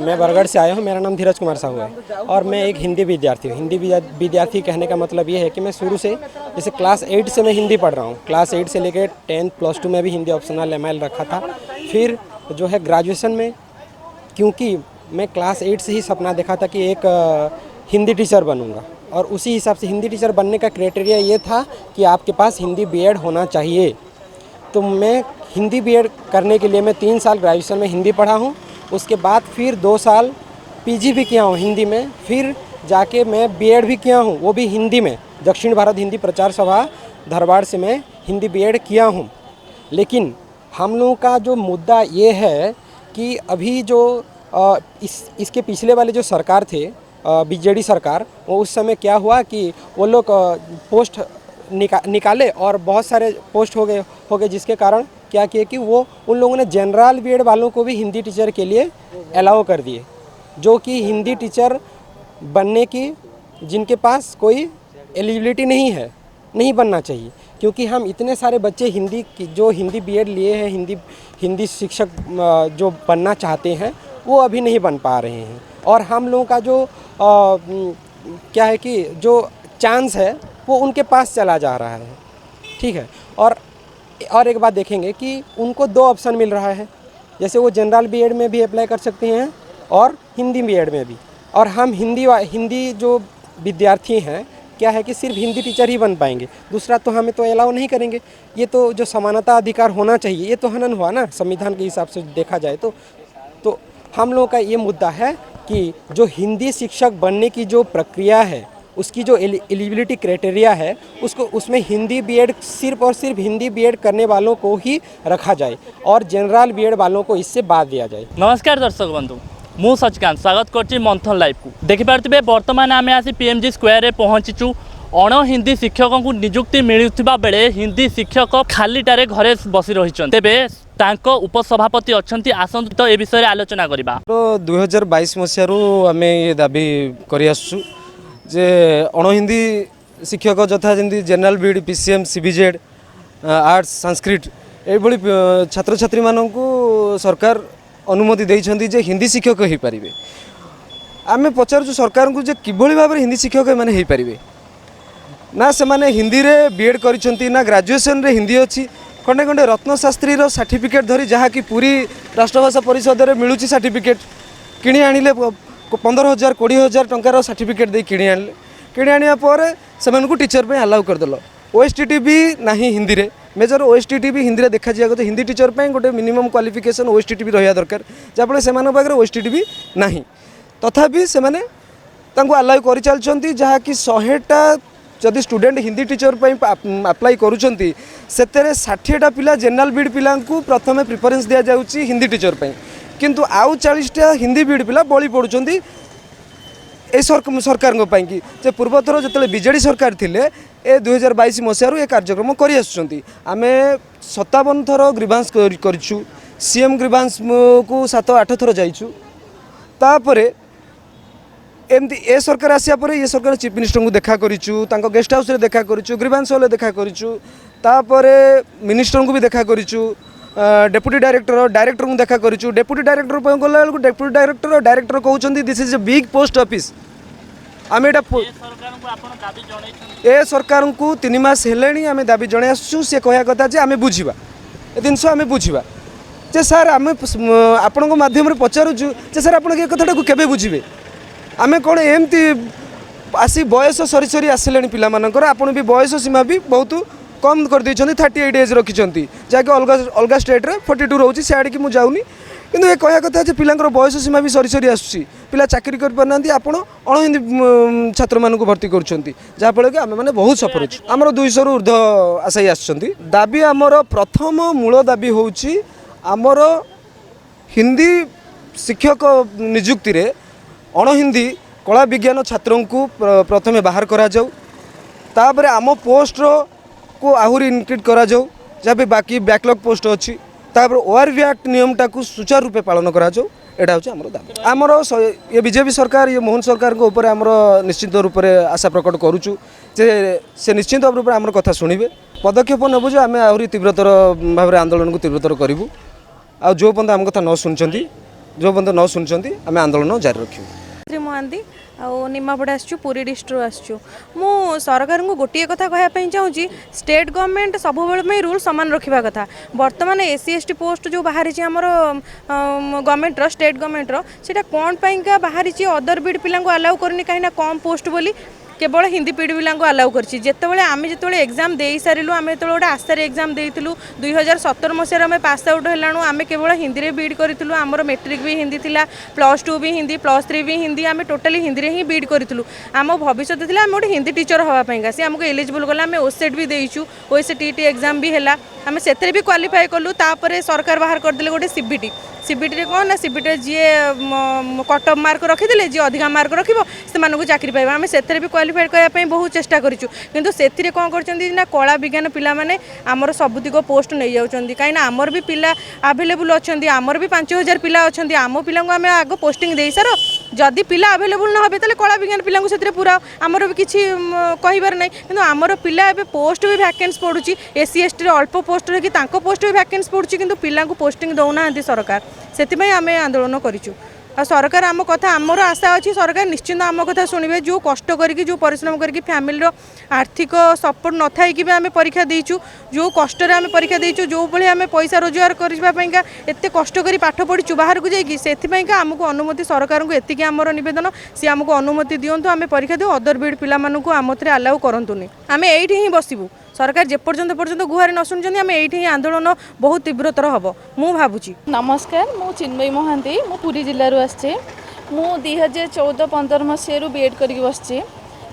मैं बरगढ़ से आया हूँ। मेरा नाम धीरज कुमार साहू है और मैं एक हिंदी विद्यार्थी हूँ। हिंदी विद्यार्थी कहने का मतलब ये है कि मैं शुरू से जैसे क्लास 8 से मैं हिंदी पढ़ रहा हूँ। क्लास 8 से लेकर 10th प्लस 2 में भी हिंदी ऑप्शनल MIL रखा था। फिर जो है ग्रेजुएशन में, क्योंकि मैं क्लास 8 से ही सपना देखा था कि एक हिंदी टीचर बनूंगा और उसी हिसाब से हिंदी टीचर बनने का क्राइटेरिया ये था कि आपके पास हिंदी BEd होना चाहिए। तो मैं हिंदी BEd करने के लिए मैं 3 साल ग्रेजुएशन में हिंदी पढ़ा हूँ। उसके बाद फिर 2 साल PG भी किया हूँ हिंदी में। फिर जाके मैं BEd भी किया हूँ, वो भी हिंदी में। दक्षिण भारत हिंदी प्रचार सभा धारवाड़ से मैं हिंदी BEd किया हूँ। लेकिन हम लोगों का जो मुद्दा ये है कि अभी जो इसके पिछले वाले जो सरकार थे, BJD सरकार, वो उस समय क्या हुआ कि वो लोग पोस्ट निकाले और बहुत सारे पोस्ट हो गए जिसके कारण क्या किए कि वो उन लोगों ने जनरल BEd वालों को भी हिंदी टीचर के लिए अलाउ कर दिए, जो कि हिंदी टीचर बनने की जिनके पास कोई एलिजिबिलिटी नहीं बनना चाहिए। क्योंकि हम इतने सारे बच्चे हिंदी की जो हिंदी BEd लिए हैं, हिंदी शिक्षक जो बनना चाहते हैं, वो अभी नहीं बन पा रहे हैं। और हम लोगों का जो क्या है कि जो चांस है वो उनके पास चला जा रहा है। ठीक है। और एक बात देखेंगे कि उनको 2 ऑप्शन मिल रहा है, जैसे वो जनरल BEd में भी अप्लाई कर सकते हैं और हिंदी BEd में भी। और हम हिंदी जो विद्यार्थी हैं, क्या है कि सिर्फ हिंदी टीचर ही बन पाएंगे, दूसरा तो हमें तो अलाउ नहीं करेंगे। ये तो जो समानता अधिकार होना चाहिए, ये तो हनन हुआ ना संविधान के हिसाब से देखा जाए तो हम लोगों का ये मुद्दा है कि जो हिंदी शिक्षक बनने की जो प्रक्रिया है, उसकी जो एलिजिबिलिटी क्राइटेरिया है, उसमें हिंदी BEd सिर्फ और सिर्फ हिंदी BEd करने वालों को ही रखा जाए और जनरल BEd वालों को इससे बाद दिया जाए। नमस्कार दर्शक बंधु, मु सचिकांत स्वागत करछि मंथन लाइव को। देखिपारे बर्तमान आम आसी PMG स्क्वायर पहुँचीचु। अण हिंदी शिक्षक को नियुक्ति मिलुवा बेले हिंदी शिक्षक खालीटारे घरे बसी रही तेबे तांको उपसभापति अच्छा आसतु तो ए विषय आलोचना करवा। 2022 मसीह आम ये दाबी कर जे अण हिंदी शिक्षक जथा जमी general BEd, PCM, CBZ, arts, Sanskrit ये छात्र छात्री मानू सरकार अनुमति देइछन्ति जे हिंदी शिक्षक हो पारे। आम पचारू सरकार को किभली भाव हिंदी शिक्षक मैंने हो पारे ना, से माने हिंदी रे BEd करिसेंति ना, ग्रेजुएशन रे हिंदी अच्छी। खंडे खंडे रत्नशास्त्री सर्टिफिकेट धरी जहाँ कि पूरी राष्ट्रभाषा परिषद में मिलूँ सर्टिफिकेट किणी आनिले 15,000 20,000 टंकार सर्टिफिकेट दे किणी आनिया पर से टीचर पे अलाउ करदेल। OSTT भी नहीं हिंदी रे, मेजर OSTT भी हिंदी रे देखा जाए तो हिंदी टीचर पे गोटे मिनिमम क्वालिफिकेशन OSTT भी रहा दरकार, जहाँफल से OSTT भी नहीं। तथापि से अलाउ कर चलती जहाँ कि 100टा जदि स्टूडेंट हिंदी टीचर अप्लाई करुँच से 60टा पिला जनरल BEd पिला प्रथम प्रिफरेन्स दि जाऊँगी हिंदी टीचर पर, किंतु आउ 40टा हिंदी BEd पिला बली पड़ुंट ए सरकार कि पूर्वथर जो BJD सरकार थिले ए 2022 मसीह ये कार्यक्रम कर आम 57 थर ग्रीवांस करूँ। CM ग्रीवांस को 7-8 थर जाइछु। तापर एमती ए सरकार आसिया पर ये सरकार चीफ मिनिस्टर को देखा करूँ, गेस्ट हाउस रे देखा करूँ, ग्रीवांस हॉल देखा करूँ, तापर मिनिस्टर को भी देखा करूँ, डेप्यूटी डायरेक्टर को देखा करूँ। डेप्यूटी डायरेक्टर गला बेलू डेप्यूटी डायरेक्टर कहते this is a big post office. आम ए सरकार को 3 मास हेले आम दाबी जन आसुँ, सी कह कथा जे आम बुझा ए जिनस आम बुझा जे सर आम आपण माध्यम पचारूँ जे सर आप कथा को केबे बुझे। आम कौन एमती आसी बयस सरी सरी आसिले पिला मानकर आपण भी बयस सीमा भी बहुत कम कर देइछन्ती, 38 एज रखिंट जहाँकि अलग स्टेट रे 42 रोचे सियाड़ की मुझे किंतु ये कह कथा पिलांकर बयस सीमा भी सरी सरी आसूसी, पिला चाकरी कर पारना आपण अण हिंदी छात्र मानक भर्ती करुँच, जहाँफल कि आम मैंने बहुत सफर होची। आमर 200 रु ऊर्ध्व आशायी आसुचंती। दाबी आमर प्रथम मूल दाबी होउची आमर हिंदी शिक्षक नियुक्ति रे अण हिंदी कला विज्ञान छात्रों को प्रथमे बाहर करा जाऊ, तापर आम पोस्ट को आहुरी इनक्रीड करा जाऊ, जहाँ भी बाकी बैकलॉग पोस्ट अच्छी, तापर ORV एक्ट नियमटा को सुचारू रूपे पालन करा जाऊ। एटा होची हमर दाबी। आमर ये बीजेपी सरकार ये मोहन सरकार को ऊपर आमर निश्चित रूप से आशा प्रकट करूँ जे से निश्चित रूप से आमर कथा शुणिबे, पदक्षेप नेबु जे आमे आहुरी तीव्रतर भाव आंदोलन को तीव्रतर करूँ। आ जो पर्यंत आम कथा न शुणुंट जो बंद न शुणुंट आम आंदोलन जारी रखू। श्री महांती निमापड़ा आसचु पुरी डिस्ट्रिक्ट आसचु मु सरकार को गोटे कथा कहवाई चाहूँगी स्टेट गवर्नमेंट सब रूल सामान रखा कथा बर्तमान एससी एसटी पोस्ट जो बाहरी आमर गवर्नमेंट स्टेट गवर्नमेंट सेटा कौन पाइंका बाहरी अदर बीड पिला अलाउ करनी कहीं कम पोस्ट बोली केवल हिंदी पीढ़ी पिला अलाउ करछि जेतेबेले आमे जेतेबेले एग्जाम दे सारिलु आमे जेतेबेले गोटे आशारे एग्जाम देइतिलु 2017 मसिया आमे पास आउट हेलाणु आमे केवल हिंदी रे बीड करितिलु आमर मैट्रिक भी हिंदी थिला +2 भी हिंदी +3 भी हिंदी आमे टोटली हिंदी रे ही बीड करितिलु आम भविष्य थिला आमे गोटे हिंदी टीचर हवा पइगा से हमको एलिजिबल गला आमे ओसेट भी देइछु ओएसटीटी एग्जाम भी हेला आमे सेतरे भी क्वालिफाई कलु तापरे सरकार बाहर कर देले गोटे सीबीटी सीबीटी रे कौन ना सीबीटी जी कट ऑफ मार्क रखिदे जी अधिका मार्क रखिबो से चाकरी पाइबा आमे सेतरे भी क्वालिफाई करने बहुत चेष्टा करूँ किंतु से कौन कर कला विज्ञान पिला माने आमर सबुतिक पोस्ट नहीं जाऊँच कहीं आमर भी पिला आवेलेबल अच्छा आमर भी 5000 पिला अच्छा आम पिला आम आग पोस्टिंग दे सार जदि पिला आवेलेबल न हे कला विज्ञान पिला से पूरा आमर भी किसी कहबार ना कि आमर पिला पोस्ट भी वैकेंसी पड़ुची एससी एसटी अल्प पोस्ट रही पोस्ट भी वैकेंसी पड़ुची किंतु पिला पोस्टिंग दौना सरकार से आम आंदोलन करूँ आ सरकार आम कथा आमर आशा अच्छी सरकार निश्चिंत आम कथा शुणवे जो कष्ट करके जो परिश्रम करके फैमिली आर्थिक सपोर्ट न थाई कि आम परीक्षा देचु जो कष्ट आम परीक्षा देचु जो भाई आम पैसा रोजगार करने एत कष्ट कर पाठ पढ़ीचु बाहर को जाइए से आमको अनुमति सरकार को एतिक आमर नवेदन सी आमको अनुमति दिंतु आम परीक्षा देव अदर बीड पिला आम थे अलाउ करतुनि आम एठी ही बसबू सरकार जेपर्यंत गुहारी न शुणुंट आम ये आंदोलन बहुत तीव्रतर हम मु भावुची। नमस्कार मु चिन्मयी महांती मु पुरी जिल्लारू आसचे मु 2014-15 मसीह बीएड करके बसची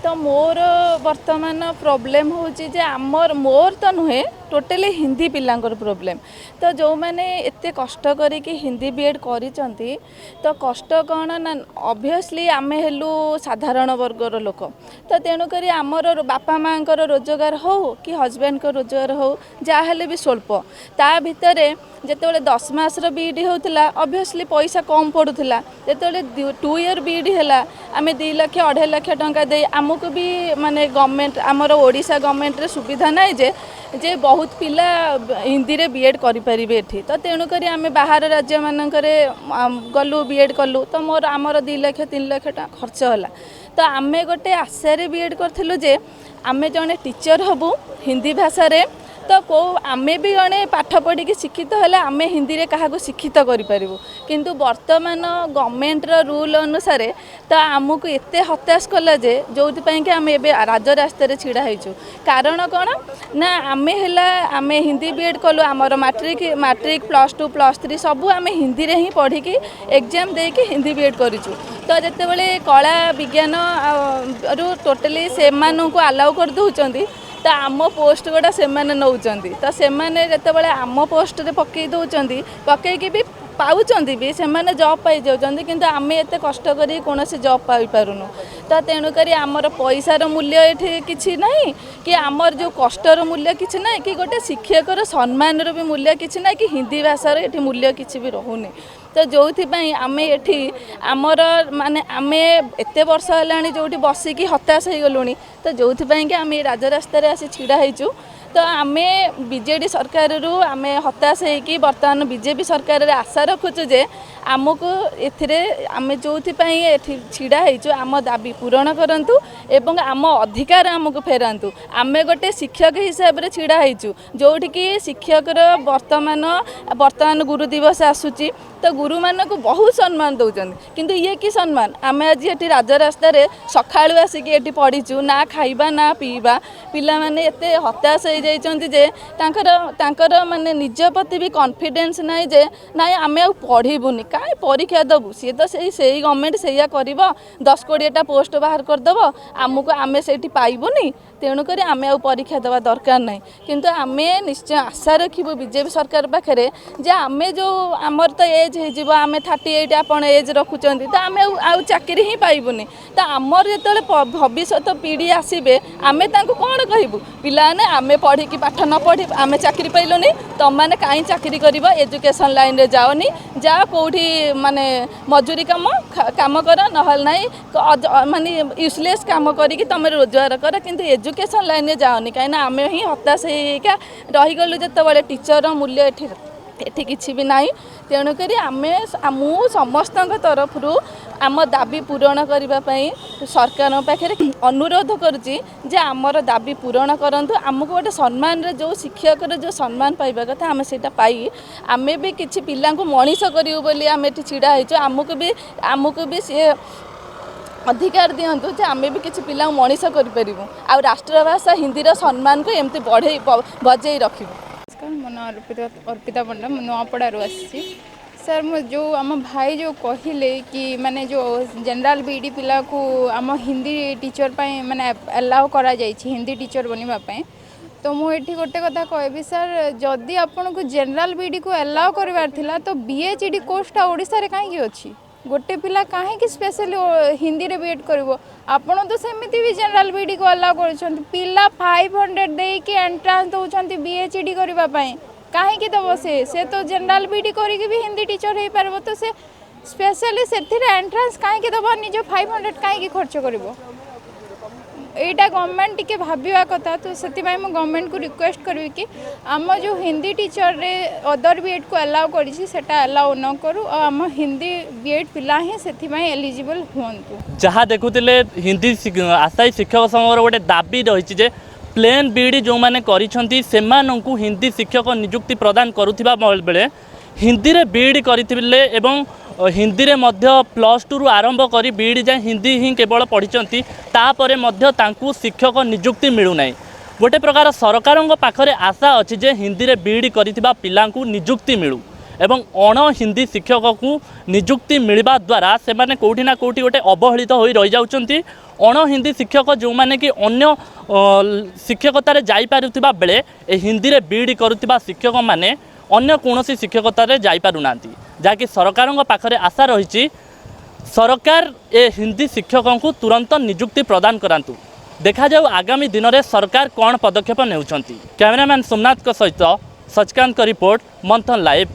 तो मोर वर्तमान प्रोब्लेम होची जे आमर मोर तो नुहे टोटली हिंदी पिलांकर प्रोब्लेम तो जो मैंने एते कष्ट करिकी हिंदी बीएड करिसंती तो कष्ट कौन ना ऑब्वियसली आमे हेलु साधारण वर्गर लोक तो तेणु करी आमर बापा माँ रोजगार हो कि हजबैंड को रोजगार हो जहाँ भी स्वल्प ता भितर जितेबाला 10 मासर बीडी होता ऑब्वियसली पैसा कम पड़ूला जितेबाला 2 ईयर बीडी है आम 2 लाख 2.5 लाख टंका दे आमको भी माने गवर्नमेंट आमर ओडिशा गवर्नमेंट रे सुविधा नाई जे बहुत पिला हिंदी रे बीएड करि परिबे एठी तो तेणु करी आम बाहर राज्य मानकरे गलु बीएड कलु तो मोर आमर 2 लाख 3 लाख टका खर्च होला तो आमे गोटे आशारे बीएड करथिलु जे आमे जने टीचर हबु हिंदी भाषा रे तो को आमे भी जड़े पाठ पढ़ी शिक्षित है आमे हिंदी रे कहा शिक्षित करूँ किंतु वर्तमान गवर्नमेंट रूल अनुसार तो आमको एत हताश कला जे जो कि आम राजरास्तार छिड़ा होइछु कारण कौन ना आमे आमे हिंदी बीएड कलु आमर मैट्रिक +2 +3 सबू आम हिंदी रे ही पढ़ी एग्जाम दे हिंदी बीएड करूँ तो जितेबाला कला विज्ञान टोटली से अलाउ कर दौरान तो आम पोस्ट गुड़ा से नौकरी तो से आम पोस्ट रे पकई दौरान पकईकी भी पाँच भी से जॉब पाई जाऊँच किंतु आम एत कष्ट कर कौन जॉब पाई पारुनु तो तेणुक आमर पैसार मूल्य ये किसी ना कि आमर जो कष्टर मूल्य किसी ना कि गोटे शिक्षकर सम्मान भी मूल्य किसी ना कि हिंदी भाषार ये मूल्य किसी भी रोनी तो जो आम ये आमर माने आम एत वर्ष है जो बसिकी हताश हो गलुणी तो जो कि आम राजरास्तार आसी छिड़ा होइछु तो आम बीजेडी सरकार रु आम हताश होगी बर्तमान बीजेपी सरकार रे आशा रखुचु जे आमको एथिरे आम जो छिड़ा होइछु आम दाबी पूरण करंतु एवं आम अधिकार आमको फेरांतु आम गोटे शिक्षक हिसाब से छिड़ा होइछु जोठिकी शिक्षकर वर्तमान गुरु दिवस आसुची तो गुरु मान को बहुत सम्मान दौरान किंतु ये कि सम्मान आम आज ये राजरास्तार सकाळु आसिकी ये पढ़ीचु ना खाइबा ना पीवा पिला माने एते हताश हो जाइछन्ति जे तांकर माने निज प्रति भी कॉन्फिडेंस नाई जे नाई आमे आ पढ़ीबुनी काई परीक्षा दबु सी तो सही गवर्नमेंट सैया करिवो 10-20टा पोस्ट बाहर कर दबो आमको आमे सेठी पाइबुनी तेणुक आम आ परीक्षा देवा दरकार ना किंतु आम निश्चय आशा रखिबु बीजेपी सरकार पाखे जे आम जो आमर तो एज हो आम 38 आपण एज रखुचंती तो आम आउ चाकरी ही पाइबुनी तो आमर जो भविष्य पीढ़ी आसबे आम कौन कहबू पिलाने आम पढ़ी पाठ न पढ़ी आम चाकरी पाइलुनी तुम मैंने कहीं चाकरी कर एजुकेशन लाइन रे जाओनी जा कौटी माने मजूरी काम कर नहल ना माने यूजलेस काम करी तुम रोजगार कर किंतु एजुकेशन लाइन रे जाओनी कहीं आम ही हताश होगा रहीगलु जो टीचर मूल्य ये एठी किछि भी नाही तेणुकरी आमे मु समस्त तरफरु आम दाबी पूरण करने सरकार पाखे अनुरोध करुच्ची जे आमर दाबी पूरण करंतु आमको गोटे सम्मान रे जो शिक्षक जो सम्मान पाइबा कथा आम से पाई आमे भी किछि पिला मनीष करूँ बोली आम एठी छिड़ा होइछु आमको भी सी अधिकार दिंतु जे आम भी किछि पिला मनीष करूँ आ राष्ट्रभाषा हिंदी सम्मान को एमती बढ़े बजे रखिबु। मो ना अर्पिता पंडा नुआपड़ारू आसी सर मो जो आम भाई जो कहले कि माने जो जनरल बीडी पिला को आम हिंदी टीचर पाए माने अलाउ करा जाइछि हिंदी टीचर बनिबा पाए तो मुझे गोटे कथा कहबी सर जदि आपन को जनरल बीडी को अलाउ करवार थिला तो बीएचडी कोर्सटा ओडिसा रे काहे की अछि गोटे पिला काहे कि स्पेशली हिंदी रे बीएड करबो आपन तो सेमिति भी जनरल बीडी को अलाउ करछन पिला 500 दे कि एंट्रेंस दउछंती बीएचडी करबा पाए काहे कि दबो से तो जनरल बीडी करी के भी हिंदी टीचर हे परबो तो से स्पेशली सेथिरे एंट्रेंस काहे कि दबो निजो 500 काहे कि खर्च करबो एटा गवर्नमेंट टिके भाबिया कथा तो सेति भाई मैं गवर्नमेंट को रिक्वेस्ट करबी कि आम जो हिंदी टीचर रे अदर बीएड को अलाउ करिछि सेटा अलाउ न करू आ आम हिंदी बीएड पिला ही सेति भाई एलिजिबल होंतु जहाँ देखुले हिंदी आशायी शिक्षक संघर गोटे दाबी रही जे प्लेन बीडी जो मैंने करिसेंती सेमानंकु हिंदी शिक्षक नियुक्ति प्रदान करुथिबा बेले हिंदी रे बीडी करथिले एवं हिंदी रे मध्य +2 रु आरंभ करी बीडी जाए हिंदी ही केवल पढ़ी तापर मध्य तांकु शिक्षक नियुक्ति मिलू नाही गोटे प्रकार सरकारंग पाखरे आशा अछि जे हिंदी रे बीडी करिथिबा पिलांकु नियुक्ति मिलू एवं अण हिंदी शिक्षक को नियुक्ति मिलवा द्वारा से माने कोठी ना कोठी गोटे अवहेलित होई रही जाउचंती अण हिंदी शिक्षक जो माने कि अन्य शिक्षकतार जाई पारुथिबा बेले ए हिंदी रे बीडी करुथिबा शिक्षक माने अन्य कोनोसी शिक्षकतार जाई पारु नांती जाकि सरकारंग पाखरे आशा रही सरकार ए हिंदी शिक्षकों को तुरंत नियुक्ति प्रदान करांतु देखा जाऊ आगामी दिन में सरकार कौन पदक्षेप नेउछंती। कैमरामैन सोमनाथ सहित सचकांत रिपोर्ट मंथन लाइव।